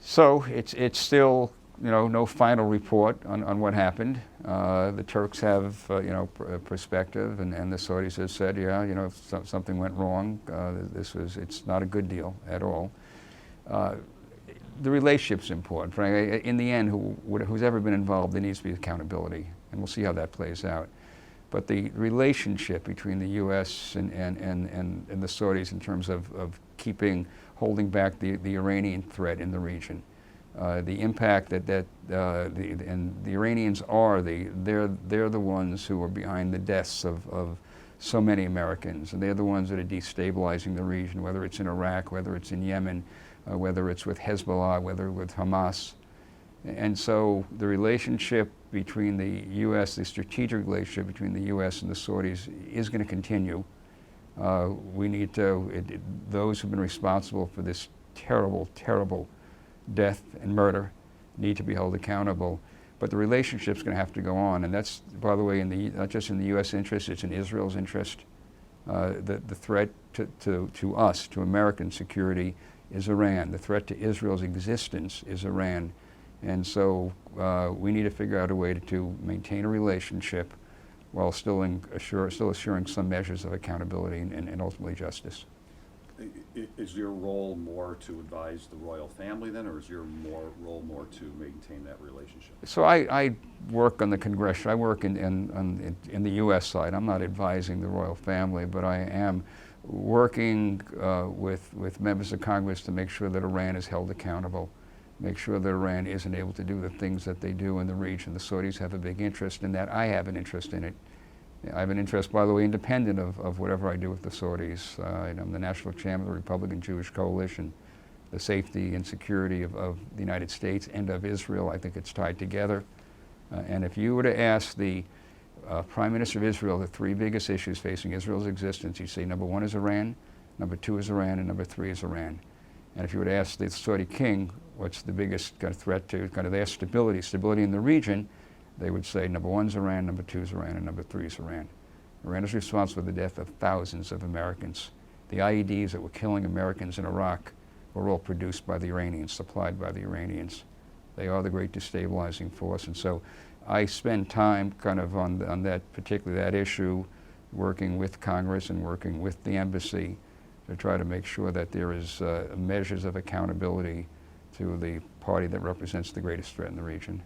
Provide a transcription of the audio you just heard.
So it's still, no final report on what happened. The Turks have, perspective, and the Saudis have said, yeah, something went wrong. It's not a good deal at all. The relationship's important. Right? In the end, who's ever been involved, there needs to be accountability, and we'll see how that plays out. But the relationship between the U.S. and the Saudis in terms of holding back the Iranian threat in the region, the impact and the Iranians they're the ones who are behind the deaths of so many Americans, and they're the ones that are destabilizing the region, whether it's in Iraq, whether it's in Yemen, whether it's with Hezbollah, whether with Hamas. And so the relationship between the U.S., the strategic relationship between the U.S. and the Saudis is going to continue. We need those who've been responsible for this terrible, terrible death and murder need to be held accountable. But the relationship's going to have to go on, and that's, by the way, not just in the U.S. interest, it's in Israel's interest. The threat to us, to American security, is Iran. The threat to Israel's existence is Iran. And so we need to figure out a way to maintain a relationship while still assuring some measures of accountability and ultimately justice. Is your role more to advise the royal family then, or is your role more to maintain that relationship? So I work on the congression. I work in the U.S. side. I'm not advising the royal family, but I am working with members of Congress to make sure that Iran is held accountable, make sure that Iran isn't able to do the things that they do in the region. The Saudis have a big interest in that. I have an interest in it. I have an interest, by the way, independent of whatever I do with the Saudis. I'm the national chairman of the Republican Jewish Coalition. The safety and security of the United States and of Israel, I think it's tied together. And if you were to ask the Prime Minister of Israel the three biggest issues facing Israel's existence, you'd say number one is Iran, number two is Iran, and number three is Iran. And if you were to ask the Saudi king what's the biggest kind of threat to kind of their stability in the region, they would say number one is Iran, number two is Iran, and number three is Iran. Iran is responsible for the death of thousands of Americans. The IEDs that were killing Americans in Iraq were all produced by the Iranians, supplied by the Iranians. They are the great destabilizing force. And so I spend time kind of on that issue, working with Congress and working with the embassy to try to make sure that there is measures of accountability to the party that represents the greatest threat in the region.